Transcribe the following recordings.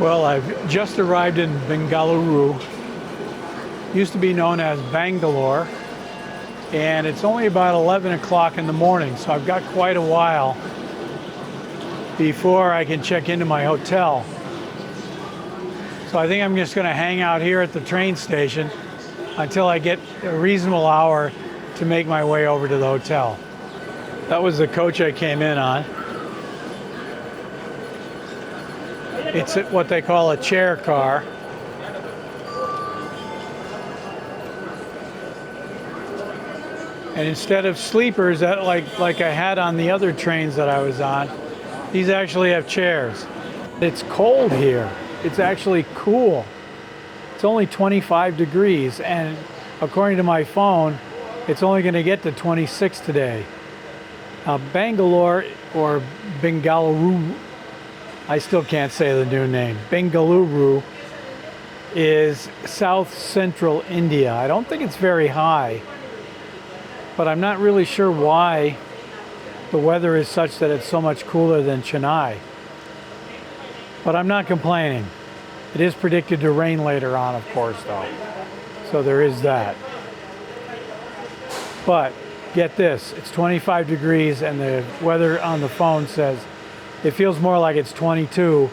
Well, I've just arrived in Bengaluru. Used to be known as Bangalore, and it's only about 11 o'clock in the morning, so I've got quite a while before I can check into my hotel. So I think I'm just going to hang out here at the train station until I get a reasonable hour to make my way over to the hotel. That was the coach I came in on. It's what they call a chair car. And instead of sleepers, that like I had on the other trains that I was on, these actually have chairs. It's cold here. It's actually cool. It's only 25 degrees, and according to my phone, it's only going to get to 26 today. Bangalore, or Bengaluru, I still can't say the new name. Bengaluru is south central India. I don't think it's very high, but I'm not really sure why the weather is such that it's so much cooler than Chennai. But I'm not complaining. It is predicted to rain later on, of course, though. So there is that. But get this, it's 25 degrees and the weather on the phone says it feels more like it's 22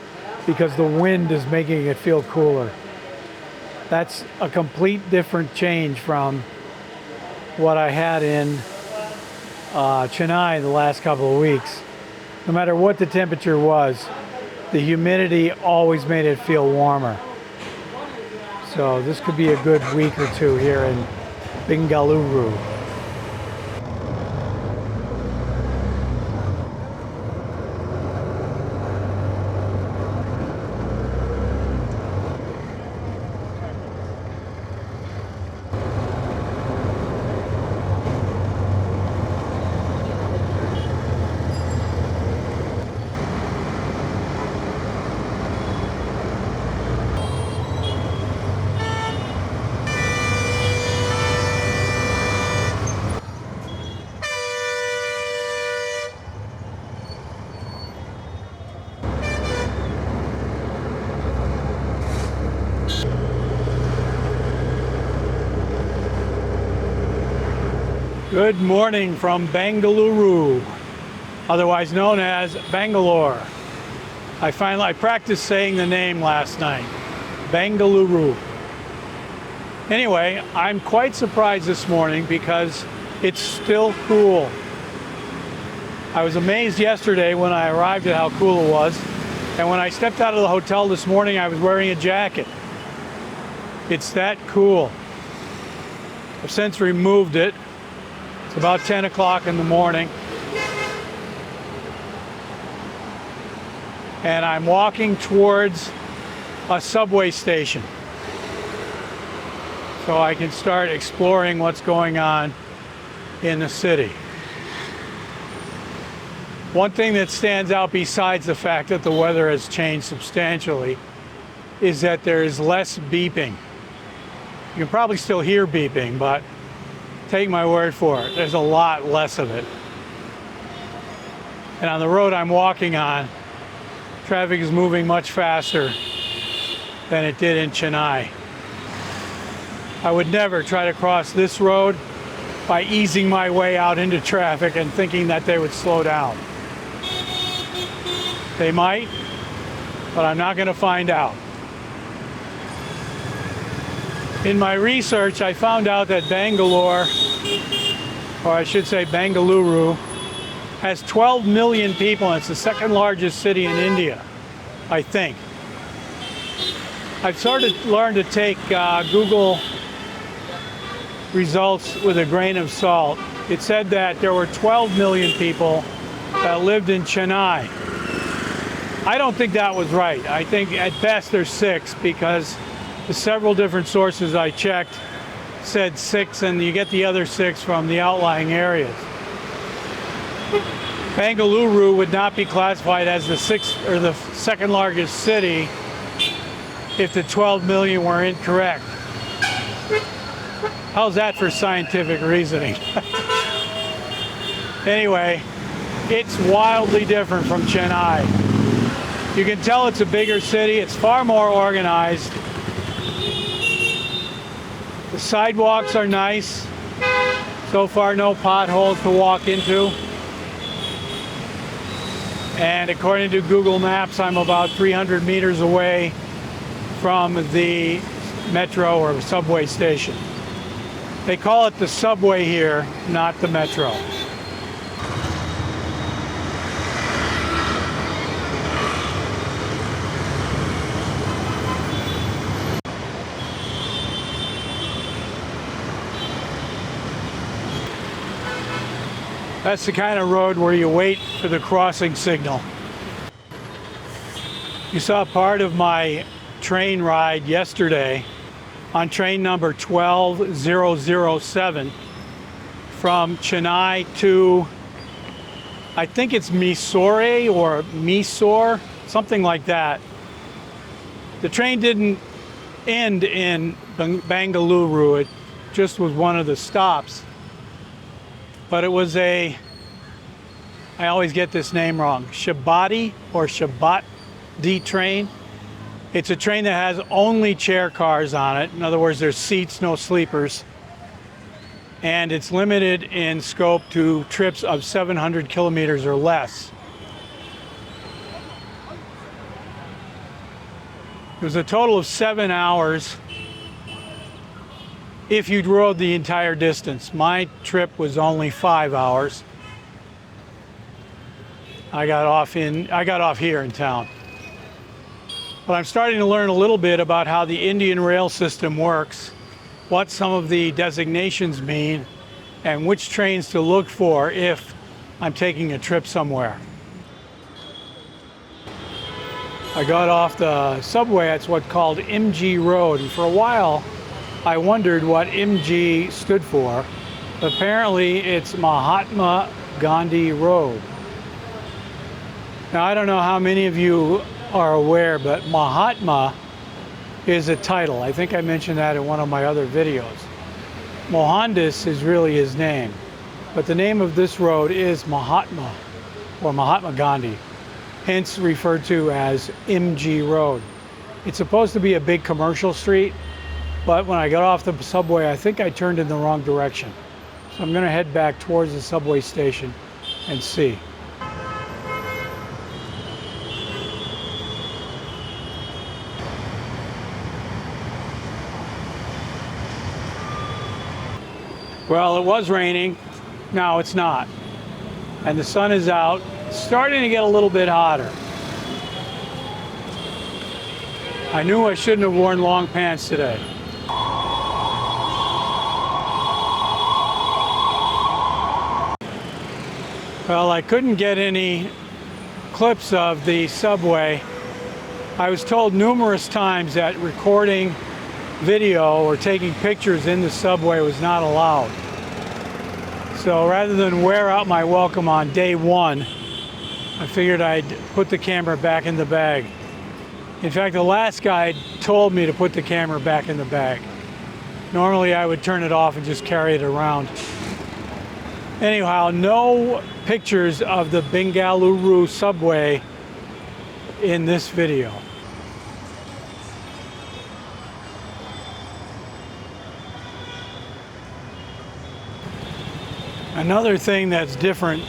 because the wind is making it feel cooler. That's a complete different change from what I had in Chennai the last couple of weeks. No matter what the temperature was, the humidity always made it feel warmer. So this could be a good week or two here in Bengaluru. Good morning from Bengaluru, otherwise known as Bangalore. I practiced saying the name last night, Bengaluru. Anyway, I'm quite surprised this morning because it's still cool. I was amazed yesterday when I arrived at how cool it was, and when I stepped out of the hotel this morning, I was wearing a jacket. It's that cool. I've since removed it. It's about 10 o'clock in the morning, and I'm walking towards a subway station so I can start exploring what's going on in the city. One thing that stands out besides the fact that the weather has changed substantially is that there is less beeping. You can probably still hear beeping, but take my word for it, there's a lot less of it. And on the road I'm walking on, traffic is moving much faster than it did in Chennai. I would never try to cross this road by easing my way out into traffic and thinking that they would slow down. They might, but I'm not going to find out. In my research, I found out that Bangalore, or I should say Bengaluru, has 12 million people, and it's the second largest city in India, I think. I've sort of learned to take Google results with a grain of salt. It said that there were 12 million people that lived in Chennai. I don't think that was right. I think at best there's 6, because the several different sources I checked said 6, and you get the other 6 from the outlying areas. Bengaluru would not be classified as the 6th or the second largest city if the 12 million were incorrect. How's that for scientific reasoning? Anyway, it's wildly different from Chennai. You can tell it's a bigger city. It's far more organized. The sidewalks are nice. So far, no potholes to walk into. And according to Google Maps, I'm about 300 meters away from the metro or subway station. They call it the subway here, not the metro. That's the kind of road where you wait for the crossing signal. You saw part of my train ride yesterday on train number 12007 from Chennai to, I think it's Mysore or Mysore, something like that. The train didn't end in Bengaluru, it just was one of the stops. But it was I always get this name wrong, Shatabdi or Shatabdi train. It's a train that has only chair cars on it. In other words, there's seats, no sleepers. And it's limited in scope to trips of 700 kilometers or less. It was a total of 7 hours if you rode the entire distance. My trip was only 5 hours. I got off here in town. But I'm starting to learn a little bit about how the Indian rail system works, what some of the designations mean, and which trains to look for if I'm taking a trip somewhere. I got off the subway at what's called MG Road, and for a while I wondered what MG stood for. Apparently it's Mahatma Gandhi Road. Now I don't know how many of you are aware, but Mahatma is a title. I think I mentioned that in one of my other videos. Mohandas is really his name, but the name of this road is Mahatma or Mahatma Gandhi, hence referred to as MG Road. It's supposed to be a big commercial street, but when I got off the subway, I think I turned in the wrong direction. So I'm going to head back towards the subway station and see. Well, it was raining. Now it's not. And the sun is out. It's starting to get a little bit hotter. I knew I shouldn't have worn long pants today. Well, I couldn't get any clips of the subway. I was told numerous times that recording video or taking pictures in the subway was not allowed. So rather than wear out my welcome on day one, I figured I'd put the camera back in the bag. In fact, the last guy told me to put the camera back in the bag. Normally I would turn it off and just carry it around. Anyhow, no pictures of the Bengaluru subway in this video. Another thing that's different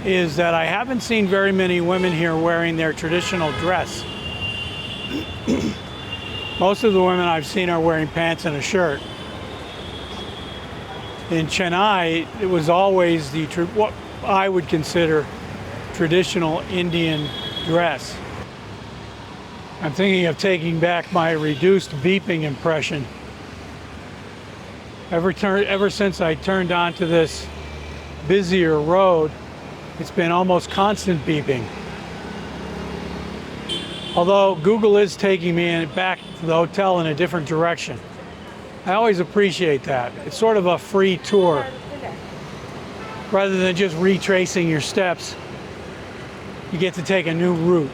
is that I haven't seen very many women here wearing their traditional dress. Most of the women I've seen are wearing pants and a shirt. In Chennai, it was always what I would consider traditional Indian dress. I'm thinking of taking back my reduced beeping impression. Ever since I turned onto this busier road, it's been almost constant beeping. Although Google is taking me back to the hotel in a different direction. I always appreciate that. It's sort of a free tour. Rather than just retracing your steps, you get to take a new route.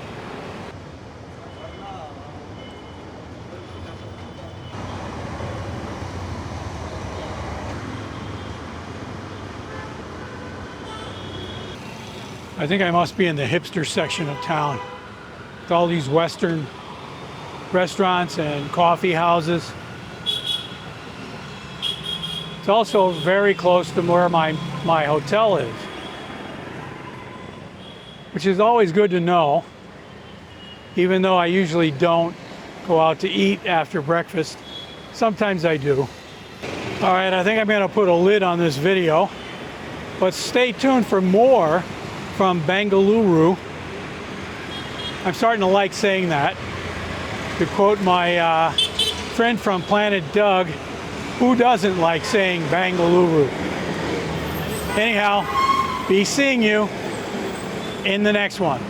I think I must be in the hipster section of town. With all these Western restaurants and coffee houses. It's also very close to where my hotel is, which is always good to know, even though I usually don't go out to eat after breakfast. Sometimes I do. All right, I think I'm going to put a lid on this video, but stay tuned for more from Bengaluru. I'm starting to like saying that. To quote my friend from Planet Doug, who doesn't like saying Bengaluru? Anyhow, be seeing you in the next one.